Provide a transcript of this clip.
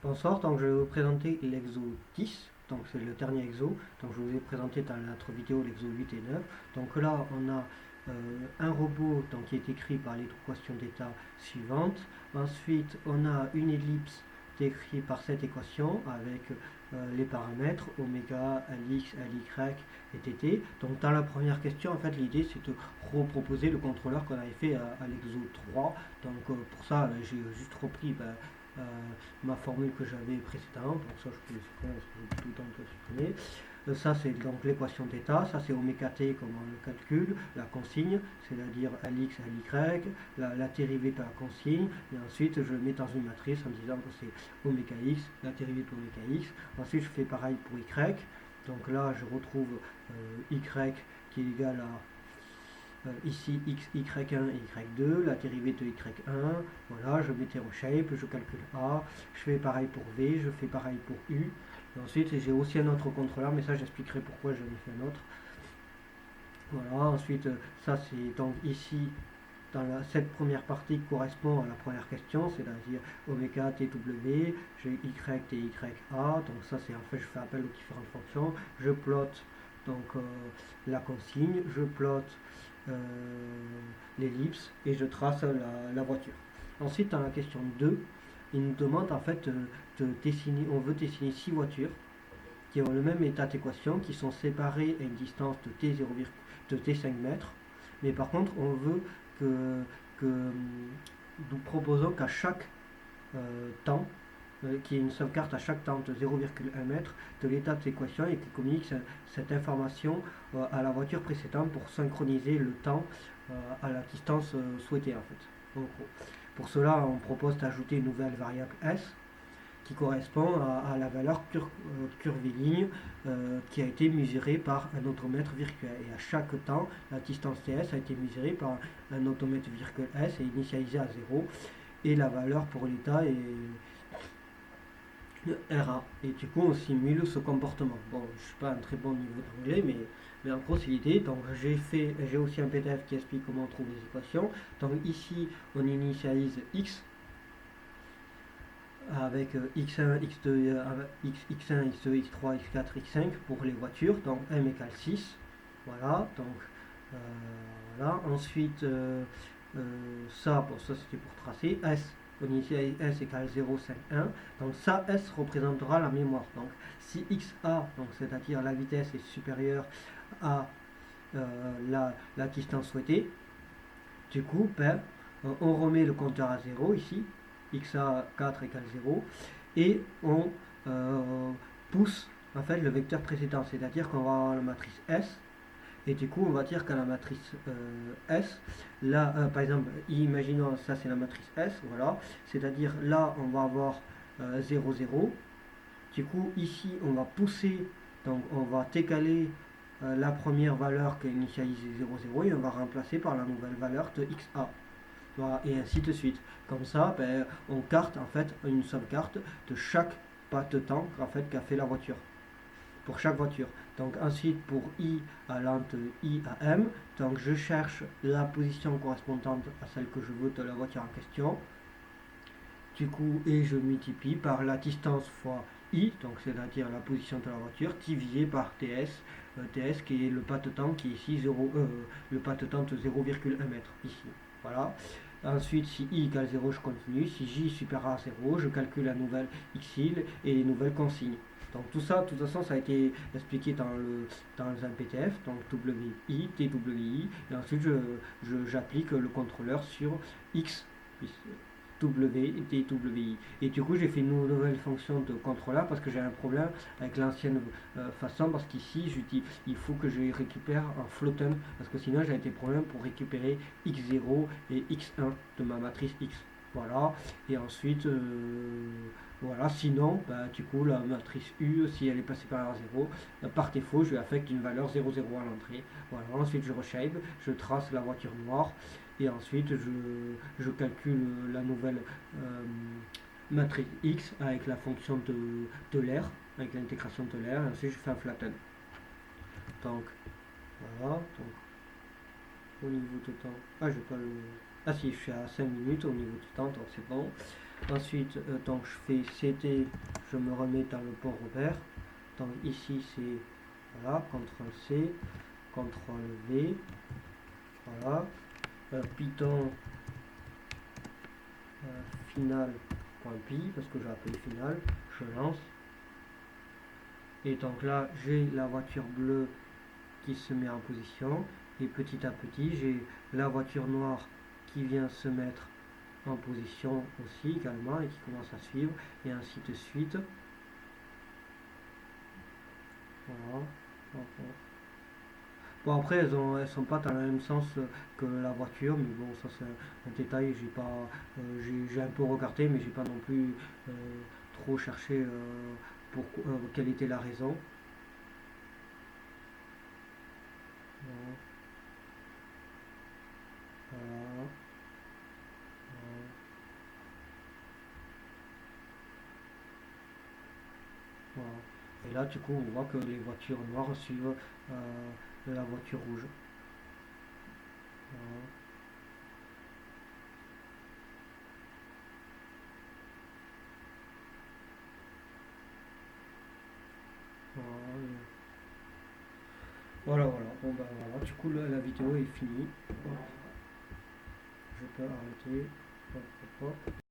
Bonsoir, donc je vais vous présenter l'exo 10, donc c'est le dernier exo, donc je vous ai présenté dans notre vidéo l'exo 8 et 9. Donc là on a un robot donc, qui est écrit par l'équation d'état suivante. Ensuite on a une ellipse décrite par cette équation avec les paramètres oméga, Lx, Ly et tt. Donc dans la première question en fait l'idée c'est de reproposer le contrôleur qu'on avait fait à l'exo 3. Donc pour ça j'ai juste repris euh, ma formule que j'avais précédemment, donc ça je peux le supprimer parce que j'ai tout le temps de le supprimer. Ça c'est donc l'équation d'état, ça c'est oméga t comme on le calcule, la consigne, c'est-à-dire Lx, Ly, la dérivée de la consigne, et ensuite je le mets dans une matrice en disant que c'est oméga x, la dérivée de oméga x. Ensuite je fais pareil pour y, donc là je retrouve y qui est égal à ici x, y1 et y2, la dérivée de y1, voilà, je mettais en shape, je calcule a, je fais pareil pour v, je fais pareil pour u, et ensuite j'ai aussi un autre contrôleur, mais ça j'expliquerai pourquoi j'en ai fait un autre. Voilà, ensuite ça c'est donc ici, cette première partie correspond à la première question, c'est-à-dire oméga tw, j'ai y, t, y, a, donc ça c'est en fait je fais appel aux différentes fonctions, je plotte donc la consigne, je plotte l'ellipse et je trace la voiture. Ensuite, dans la question 2, il nous demande en fait de dessiner, on veut dessiner 6 voitures qui ont le même état d'équation, qui sont séparées à une distance de t5 mètres, mais par contre on veut que nous proposons qu'à chaque temps, qui est une sauvegarde à chaque temps de 0,1 mètre de l'état d'équation et qui communique cette information à la voiture précédente pour synchroniser le temps à la distance souhaitée en fait. Donc, pour cela, on propose d'ajouter une nouvelle variable s qui correspond à la valeur curviligne qui a été mesurée par un automètre virtuel. Et à chaque temps, la distance ts a été mesurée par un automètre virtuel s et initialisée à 0. Et la valeur pour l'état est RA. Et du coup, on simule ce comportement. Bon, je ne suis pas à un très bon niveau d'anglais, mais en gros, c'est l'idée. Donc, j'ai aussi un PDF qui explique comment on trouve les équations. Donc, ici, on initialise x avec x1, x2, x1, x2, x3, x4, x5 pour les voitures. Donc, m égale 6. Voilà. Donc, voilà. Ensuite, ça, bon, ça c'était pour tracer. S, on initie S égale 0, 5, 1. Donc ça, S représentera la mémoire. Donc si XA, donc c'est-à-dire la vitesse, est supérieure à la distance souhaitée, du coup, ben, on remet le compteur à 0 ici. XA 4 égale 0. Et on pousse en fait le vecteur précédent. C'est-à-dire qu'on va avoir la matrice S. Et du coup, on va dire qu'à la matrice S, là, par exemple, imaginons, ça c'est la matrice S, voilà, c'est-à-dire là, on va avoir 0, 0. Du coup, ici, on va pousser, donc on va décaler la première valeur qui est initialisée 0, 0 et on va remplacer par la nouvelle valeur de XA. Voilà, et ainsi de suite. Comme ça, ben, on carte en fait une sauvegarde de chaque pas de temps en fait, qu'a fait la voiture. Pour chaque voiture. Donc ensuite pour i allant de i à m, donc je cherche la position correspondante à celle que je veux de la voiture en question. Du coup, et je multiplie par la distance fois i, donc c'est-à-dire la position de la voiture, divisé par ts, ts qui est le pas de temps qui est ici 0, le pas de temps de 0,1 m ici. Voilà. Ensuite, si i égale 0, je continue. Si j est supérieur à 0, je calcule la nouvelle xil et les nouvelles consignes. Donc tout ça, de toute façon, ça a été expliqué dans un PDF, donc WI, TWI, et ensuite j'applique le contrôleur sur X, W et TWI. Et du coup, j'ai fait une nouvelle fonction de contrôleur parce que j'ai un problème avec l'ancienne façon, parce qu'ici, je dis, il faut que je récupère un floatant, parce que sinon, j'ai des problèmes pour récupérer X0 et X1 de ma matrice X. Voilà, et ensuite, voilà, sinon, bah, du coup, la matrice U, si elle est pas supérieure à 0, par défaut, je lui affecte une valeur 0, 0 à l'entrée. Voilà, ensuite, je reshape, je trace la voiture noire, et ensuite, je calcule la nouvelle matrice X avec la fonction de l'air, avec l'intégration de l'air, et ensuite, je fais un flatten. Donc, voilà, donc, au niveau du temps, ah, je pas le... Ah si, je suis à 5 minutes au niveau du temps, donc c'est bon. Ensuite, donc je fais CT, je me remets dans le port repère. Donc ici c'est voilà, CTRL C, CTRL V, voilà. Python final.py parce que j'ai appelé final, je lance. Et donc là j'ai la voiture bleue qui se met en position et petit à petit j'ai la voiture noire qui vient se mettre en position aussi également et qui commence à suivre et ainsi de suite. Voilà. Bon après elles sont pas dans le même sens que la voiture, mais bon ça c'est un détail, j'ai pas j'ai un peu regardé mais j'ai pas non plus euh, trop cherché pour quelle était la raison. Voilà. Voilà. Voilà. Et là du coup on voit que les voitures noires suivent la voiture rouge. Voilà. Voilà, voilà. Bon ben voilà, du coup la vidéo est finie. Je peux arrêter. Hop, hop, hop.